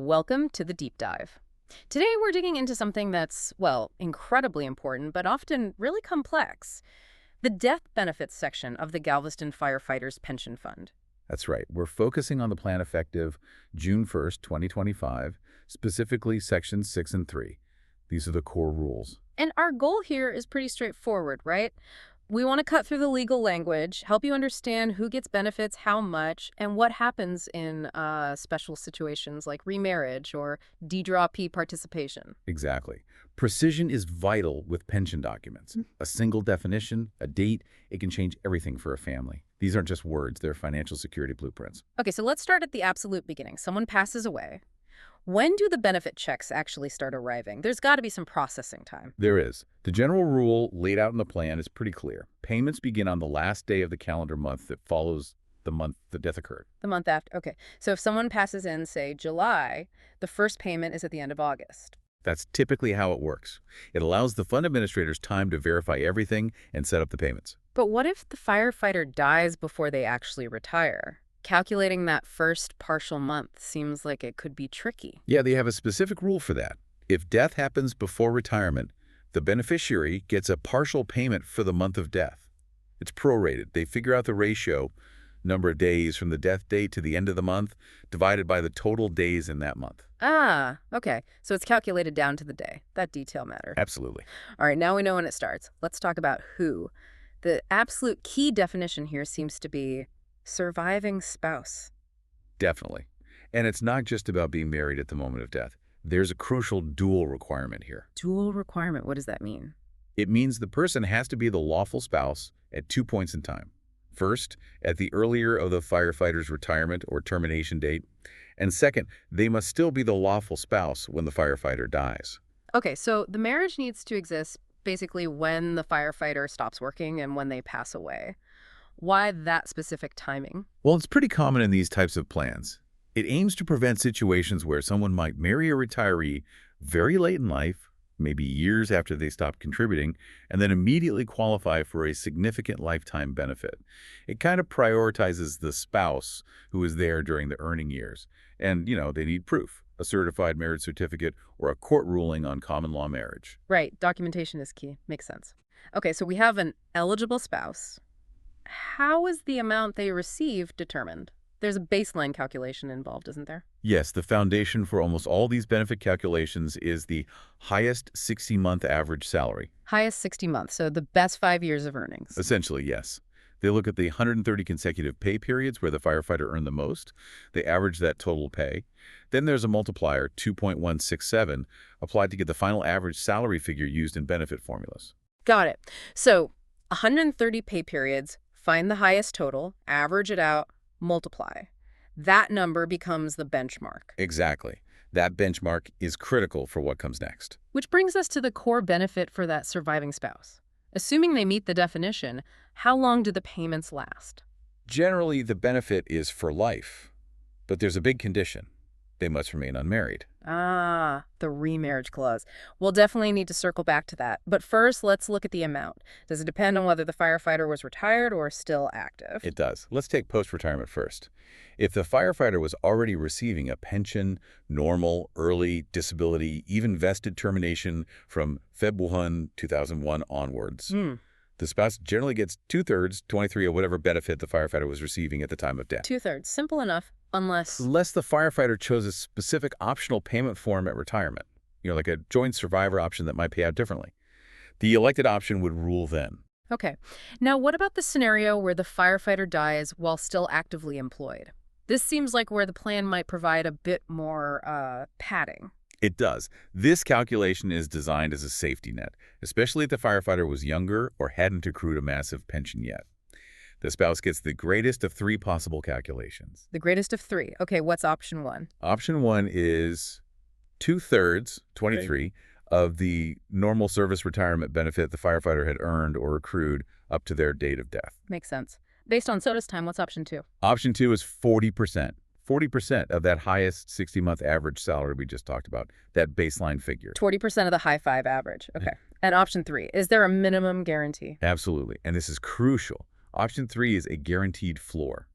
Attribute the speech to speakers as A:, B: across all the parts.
A: Welcome to the deep dive. Today we're digging into something that's, well, incredibly important, but often really complex. The death benefits section of the Galveston Firefighters Pension Fund.
B: That's right. We're focusing on the plan effective June 1st, 2025, specifically Sections 6 and 3. These are the core rules.
A: And our goal here is pretty straightforward, right? We want to cut through the legal language, help you understand who gets benefits, how much, and what happens in special situations like remarriage or D-draw-P participation.
B: Exactly. Precision is vital with pension documents. A single definition, a date, it can change everything for a family. These aren't just words, they're financial security blueprints.
A: Okay, so let's start at the absolute beginning. Someone passes away. When do the benefit checks actually start arriving? There's got to be some processing time.
B: There is. The general rule laid out in the plan is pretty clear. Payments begin on the last day of the calendar month that follows the month the death occurred.
A: The month after. Okay, so if someone passes in, say, July, the first payment is at the end of August.
B: That's typically how it works. It allows the fund administrators time to verify everything and set up the payments.
A: But what if the firefighter dies before they actually retire? Calculating that first partial month seems like it could be tricky.
B: Yeah, they have a specific rule for that. If death happens before retirement, the beneficiary gets a partial payment for the month of death. It's prorated. They figure out the ratio, number of days from the death date to the end of the month, divided by the total days in that month.
A: Ah, okay. So it's calculated down to the day. That detail matters.
B: Absolutely.
A: All right, now we know when it starts. Let's talk about who. The absolute key definition here seems to be surviving spouse.
B: Definitely. And it's not just about being married at the moment of death. There's a crucial dual requirement here.
A: Dual requirement, what does that mean?
B: It means the person has to be the lawful spouse at 2 points in time. First, at the earlier of the firefighter's retirement or termination date, and second, they must still be the lawful spouse when the firefighter dies.
A: Okay, so the marriage needs to exist basically when the firefighter stops working and when they pass away. Why that specific timing?
B: Well, it's pretty common in these types of plans. It aims to prevent situations where someone might marry a retiree very late in life, maybe years after they stop contributing, and then immediately qualify for a significant lifetime benefit. It kind of prioritizes the spouse who is there during the earning years. And, they need proof, a certified marriage certificate or a court ruling on common law marriage.
A: Right, documentation is key. Makes sense. Okay, so we have an eligible spouse. How is the amount they receive determined? There's a baseline calculation involved, isn't there?
B: Yes, the foundation for almost all these benefit calculations is the highest 60-month average salary.
A: Highest 60 months, so the best 5 years of earnings.
B: Essentially, yes. They look at the 130 consecutive pay periods where the firefighter earned the most. They average that total pay. Then there's a multiplier, 2.167, applied to get the final average salary figure used in benefit formulas.
A: Got it. So 130 pay periods, find the highest total, average it out, multiply. That number becomes the benchmark.
B: Exactly. That benchmark is critical for what comes next.
A: Which brings us to the core benefit for that surviving spouse. Assuming they meet the definition, how long do the payments last?
B: Generally, the benefit is for life, but there's a big condition. They must remain unmarried.
A: Ah, the remarriage clause. We'll definitely need to circle back to that. But first, let's look at the amount. Does it depend on whether the firefighter was retired or still active?
B: It does. Let's take post-retirement first. If the firefighter was already receiving a pension, normal, early, disability, even vested termination from Feb 1, 2001 onwards, the spouse generally gets 2/3, 23, or whatever benefit the firefighter was receiving at the time of death.
A: 2/3. Simple enough, unless...
B: Unless the firefighter chose a specific optional payment form at retirement, like a joint survivor option that might pay out differently. The elected option would rule then.
A: Okay. Now, what about the scenario where the firefighter dies while still actively employed? This seems like where the plan might provide a bit more padding.
B: It does. This calculation is designed as a safety net, especially if the firefighter was younger or hadn't accrued a massive pension yet. The spouse gets the greatest of 3 possible calculations.
A: The greatest of 3. Okay, what's option 1?
B: Option 1 is 2/3, 23, of the normal service retirement benefit the firefighter had earned or accrued up to their date of death.
A: Makes sense. Based on SOTUS time, what's option 2?
B: Option 2 is 40%. 40% of that highest 60-month average salary we just talked about, that baseline figure.
A: 40% of the high 5 average. Okay. And option 3, is there a minimum guarantee?
B: Absolutely. And this is crucial. Option 3 is a guaranteed floor,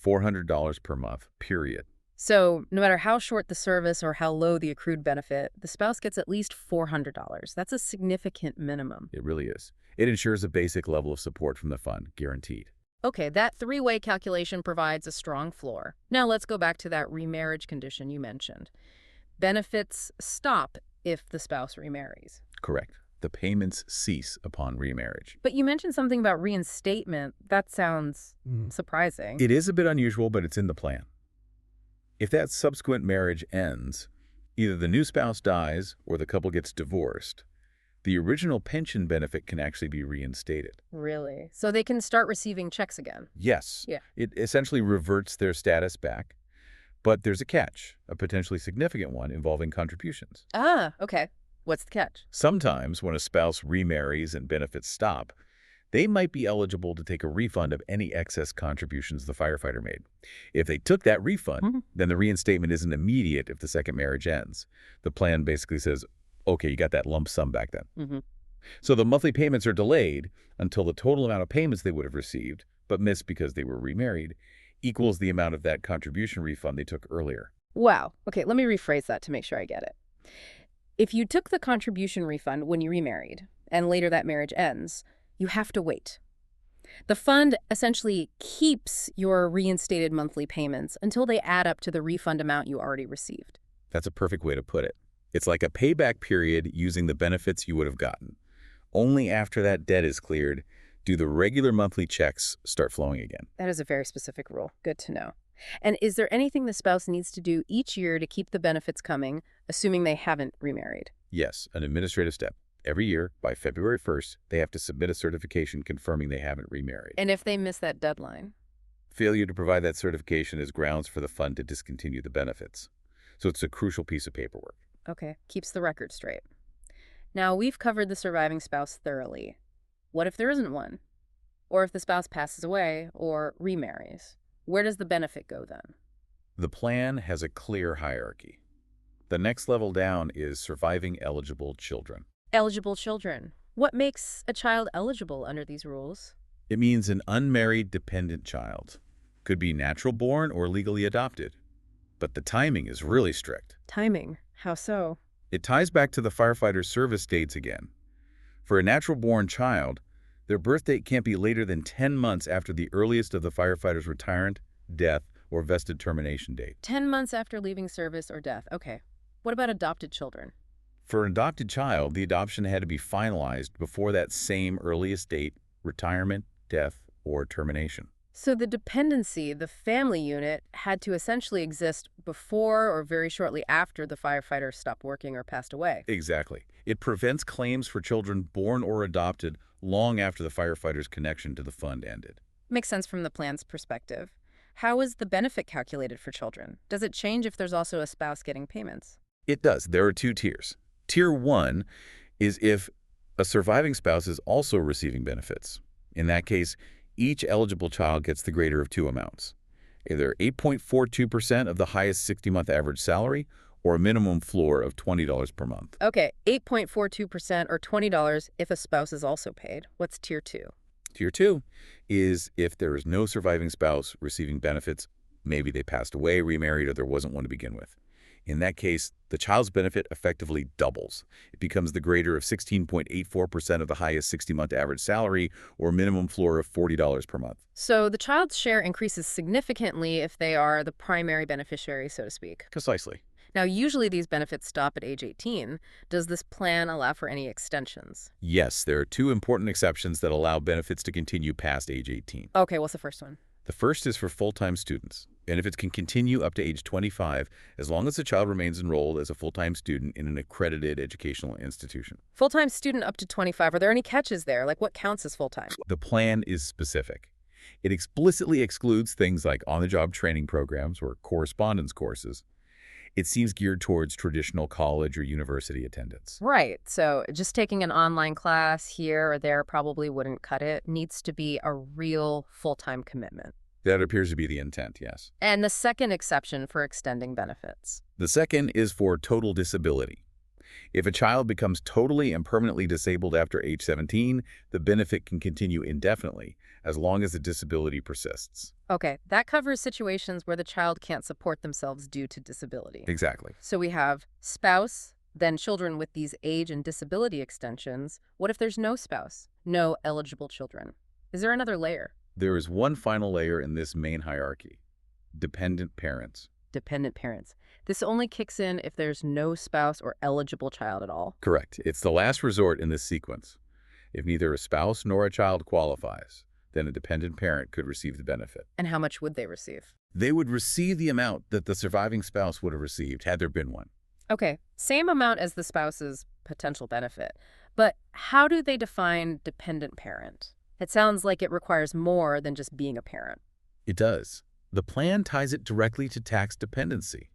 B: $400 per month, period.
A: So no matter how short the service or how low the accrued benefit, the spouse gets at least $400. That's a significant minimum.
B: It really is. It ensures a basic level of support from the fund, guaranteed.
A: Okay, that three-way calculation provides a strong floor. Now let's go back to that remarriage condition you mentioned. Benefits stop if the spouse remarries.
B: Correct. The payments cease upon remarriage.
A: But you mentioned something about reinstatement. That sounds surprising.
B: It is a bit unusual, but it's in the plan. If that subsequent marriage ends, either the new spouse dies or the couple gets divorced, the original pension benefit can actually be reinstated.
A: Really? So they can start receiving checks again?
B: Yes,
A: Yeah.
B: it essentially reverts their status back, but there's a catch, a potentially significant one involving contributions.
A: Ah, okay. What's the catch?
B: Sometimes when a spouse remarries and benefits stop, they might be eligible to take a refund of any excess contributions the firefighter made. If they took that refund, then the reinstatement isn't immediate if the second marriage ends. The plan basically says, okay, you got that lump sum back then. So the monthly payments are delayed until the total amount of payments they would have received, but missed because they were remarried, equals the amount of that contribution refund they took earlier.
A: Wow. Okay, let me rephrase that to make sure I get it. If you took the contribution refund when you remarried, and later that marriage ends, you have to wait. The fund essentially keeps your reinstated monthly payments until they add up to the refund amount you already received.
B: That's a perfect way to put it. It's like a payback period using the benefits you would have gotten. Only after that debt is cleared do the regular monthly checks start flowing again.
A: That is a very specific rule. Good to know. And is there anything the spouse needs to do each year to keep the benefits coming, assuming they haven't remarried?
B: Yes, an administrative step. Every year, by February 1st, they have to submit a certification confirming they haven't remarried.
A: And if they miss that deadline?
B: Failure to provide that certification is grounds for the fund to discontinue the benefits. So it's a crucial piece of paperwork.
A: Okay, keeps the record straight. Now, we've covered the surviving spouse thoroughly. What if there isn't one? Or if the spouse passes away or remarries? Where does the benefit go then?
B: The plan has a clear hierarchy. The next level down is surviving eligible children.
A: Eligible children. What makes a child eligible under these rules?
B: It means an unmarried dependent child. Could be natural born or legally adopted. But the timing is really strict.
A: Timing. How so?
B: It ties back to the firefighter's service dates again. For a natural-born child, their birth date can't be later than 10 months after the earliest of the firefighter's retirement, death, or vested termination date.
A: 10 months after leaving service or death. Okay. What about adopted children?
B: For an adopted child, the adoption had to be finalized before that same earliest date, retirement, death, or termination.
A: So the dependency, the family unit, had to essentially exist before or very shortly after the firefighter stopped working or passed away.
B: Exactly. It prevents claims for children born or adopted long after the firefighter's connection to the fund ended.
A: Makes sense from the plan's perspective. How is the benefit calculated for children? Does it change if there's also a spouse getting payments?
B: It does. There are two tiers. Tier 1 is if a surviving spouse is also receiving benefits. In that case, each eligible child gets the greater of two amounts, either 8.42% of the highest 60-month average salary or a minimum floor of $20 per month.
A: Okay, 8.42% or $20 if a spouse is also paid. What's tier 2?
B: Tier 2 is if there is no surviving spouse receiving benefits, maybe they passed away, remarried, or there wasn't one to begin with. In that case, the child's benefit effectively doubles. It becomes the greater of 16.84% of the highest 60-month average salary or minimum floor of $40 per month.
A: So the child's share increases significantly if they are the primary beneficiary, so to speak.
B: Precisely.
A: Now, usually these benefits stop at age 18. Does this plan allow for any extensions?
B: Yes, there are two important exceptions that allow benefits to continue past age 18.
A: Okay, what's the first one?
B: The first is for full-time students. Benefits can continue up to age 25 as long as the child remains enrolled as a full-time student in an accredited educational institution.
A: Full-time student up to 25. Are there any catches there? Like what counts as full-time?
B: The plan is specific. It explicitly excludes things like on-the-job training programs or correspondence courses. It seems geared towards traditional college or university attendance.
A: Right. So just taking an online class here or there probably wouldn't cut it. Needs to be a real full-time commitment.
B: That appears to be the intent, yes.
A: And the second exception for extending benefits.
B: The second is for total disability. If a child becomes totally and permanently disabled after age 17, the benefit can continue indefinitely, as long as the disability persists.
A: Okay, that covers situations where the child can't support themselves due to disability.
B: Exactly.
A: So we have spouse, then children with these age and disability extensions. What if there's no spouse, no eligible children? Is there another layer?
B: There is one final layer in this main hierarchy: dependent parents.
A: Dependent parents. This only kicks in if there's no spouse or eligible child at all.
B: Correct. It's the last resort in this sequence. If neither a spouse nor a child qualifies, then a dependent parent could receive the benefit.
A: And how much would they receive?
B: They would receive the amount that the surviving spouse would have received had there been one.
A: Okay, same amount as the spouse's potential benefit. But how do they define dependent parent? It sounds like it requires more than just being a parent.
B: It does. The plan ties it directly to tax dependency.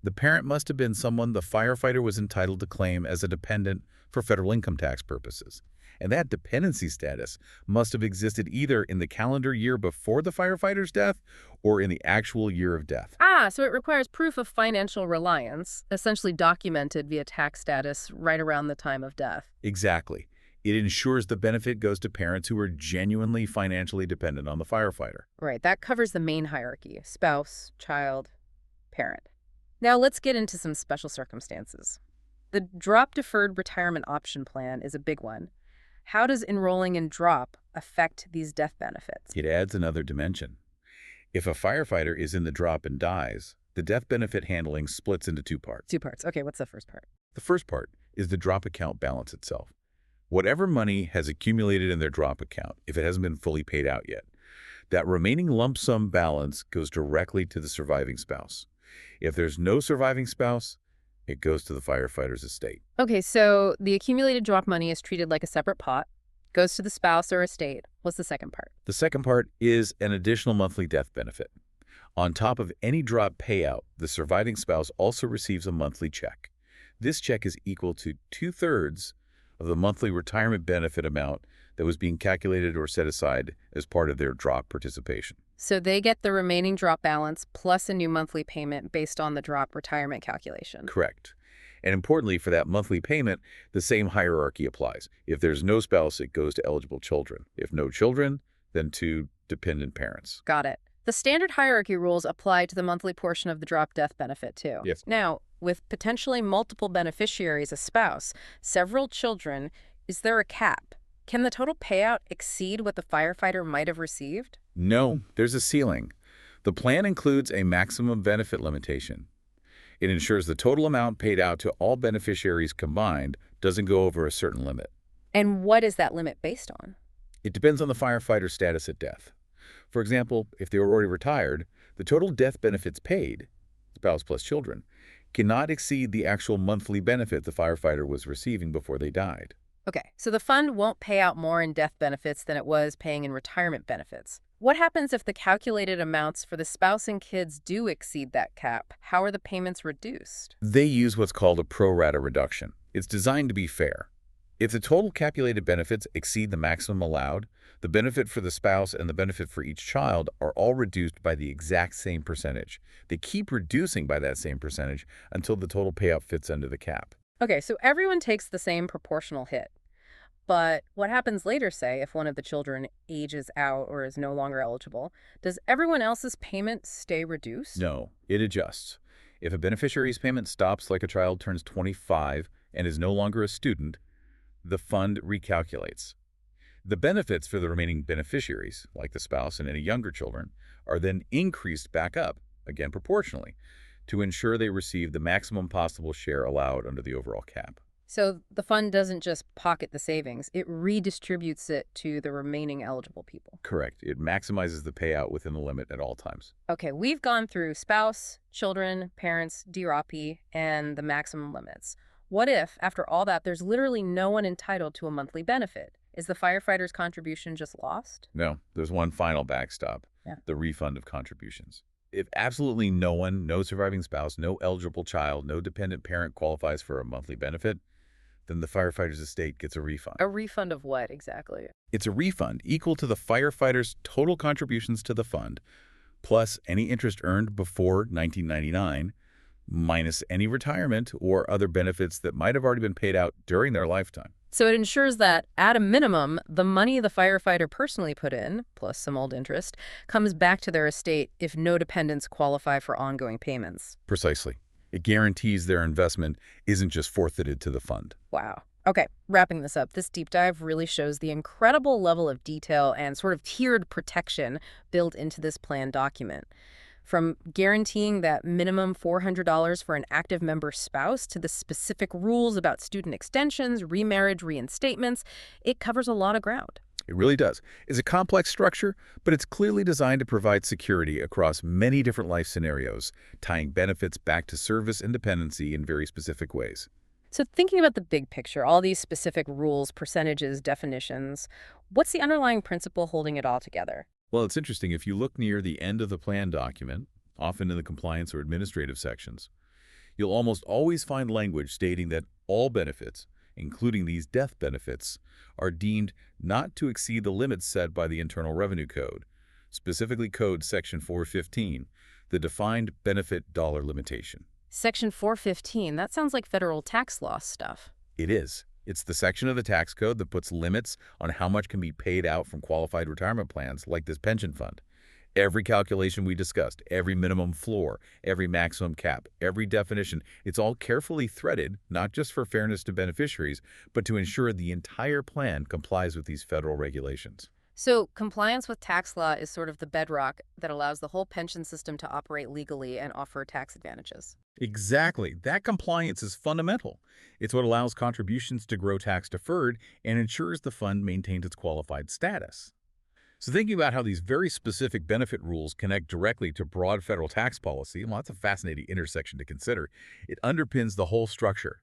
B: The parent must have been someone the firefighter was entitled to claim as a dependent for federal income tax purposes. And that dependency status must have existed either in the calendar year before the firefighter's death or in the actual year of death.
A: So it requires proof of financial reliance, essentially documented via tax status right around the time of death.
B: Exactly. It ensures the benefit goes to parents who are genuinely financially dependent on the firefighter.
A: Right, that covers the main hierarchy: spouse, child, parent. Now let's get into some special circumstances. The Drop Deferred Retirement Option Plan is a big one. How does enrolling in DROP affect these death benefits?
B: It adds another dimension. If a firefighter is in the drop and dies, the death benefit handling splits into two parts.
A: Two parts. Okay, what's the first part?
B: The first part is the drop account balance itself. Whatever money has accumulated in their drop account, if it hasn't been fully paid out yet, that remaining lump sum balance goes directly to the surviving spouse. If there's no surviving spouse, it goes to the firefighter's estate.
A: Okay, so the accumulated drop money is treated like a separate pot, goes to the spouse or estate. What's the second part?
B: The second part is an additional monthly death benefit. On top of any drop payout, the surviving spouse also receives a monthly check. This check is equal to 2/3 of the monthly retirement benefit amount that was being calculated or set aside as part of their drop participation.
A: So they get the remaining drop balance plus a new monthly payment based on the drop retirement calculation.
B: Correct. And importantly, for that monthly payment, the same hierarchy applies. If there's no spouse, it goes to eligible children. If no children, then to dependent parents.
A: Got it. The standard hierarchy rules apply to the monthly portion of the drop death benefit, too.
B: Yes.
A: Now, with potentially multiple beneficiaries, a spouse, several children, is there a cap? Can the total payout exceed what the firefighter might have received?
B: No, there's a ceiling. The plan includes a maximum benefit limitation. It ensures the total amount paid out to all beneficiaries combined doesn't go over a certain limit.
A: And what is that limit based on?
B: It depends on the firefighter's status at death. For example, if they were already retired, the total death benefits paid, spouse plus children, cannot exceed the actual monthly benefit the firefighter was receiving before they died.
A: Okay, so the fund won't pay out more in death benefits than it was paying in retirement benefits. What happens if the calculated amounts for the spouse and kids do exceed that cap? How are the payments reduced?
B: They use what's called a pro rata reduction. It's designed to be fair. If the total calculated benefits exceed the maximum allowed, the benefit for the spouse and the benefit for each child are all reduced by the exact same percentage. They keep reducing by that same percentage until the total payout fits under the cap.
A: Okay, so everyone takes the same proportional hit. But what happens later, say, if one of the children ages out or is no longer eligible? Does everyone else's payment stay reduced?
B: No, it adjusts. If a beneficiary's payment stops like a child turns 25 and is no longer a student, the fund recalculates. The benefits for the remaining beneficiaries, like the spouse and any younger children, are then increased back up, again proportionally, to ensure they receive the maximum possible share allowed under the overall cap.
A: So the fund doesn't just pocket the savings, it redistributes it to the remaining eligible people.
B: Correct. It maximizes the payout within the limit at all times.
A: Okay, we've gone through spouse, children, parents, DROP, and the maximum limits. What if, after all that, there's literally no one entitled to a monthly benefit? Is the firefighter's contribution just lost?
B: No, there's one final backstop, the refund of contributions. If absolutely no one, no surviving spouse, no eligible child, no dependent parent qualifies for a monthly benefit, then the firefighter's estate gets a refund.
A: A refund of what exactly?
B: It's a refund equal to the firefighter's total contributions to the fund, plus any interest earned before 1999, minus any retirement or other benefits that might have already been paid out during their lifetime.
A: So it ensures that, at a minimum, the money the firefighter personally put in, plus some old interest, comes back to their estate if no dependents qualify for ongoing payments.
B: Precisely. It guarantees their investment isn't just forfeited to the fund.
A: Wow. Okay, wrapping this up, this deep dive really shows the incredible level of detail and sort of tiered protection built into this plan document. From guaranteeing that minimum $400 for an active member spouse to the specific rules about student extensions, remarriage, reinstatements, it covers a lot of ground.
B: It really does. It's a complex structure, but it's clearly designed to provide security across many different life scenarios, tying benefits back to service and dependency in very specific ways.
A: So thinking about the big picture, all these specific rules, percentages, definitions, what's the underlying principle holding it all together?
B: Well, it's interesting. If you look near the end of the plan document, often in the compliance or administrative sections, you'll almost always find language stating that all benefits, including these death benefits, are deemed not to exceed the limits set by the Internal Revenue Code, specifically Code Section 415, the defined benefit dollar limitation.
A: Section 415, that sounds like federal tax law stuff.
B: It is. It's the section of the tax code that puts limits on how much can be paid out from qualified retirement plans like this pension fund. Every calculation we discussed, every minimum floor, every maximum cap, every definition, it's all carefully threaded, not just for fairness to beneficiaries, but to ensure the entire plan complies with these federal regulations.
A: So compliance with tax law is sort of the bedrock that allows the whole pension system to operate legally and offer tax advantages.
B: Exactly. That compliance is fundamental. It's what allows contributions to grow tax deferred and ensures the fund maintains its qualified status. So thinking about how these very specific benefit rules connect directly to broad federal tax policy, well, that's a fascinating intersection to consider. It underpins the whole structure,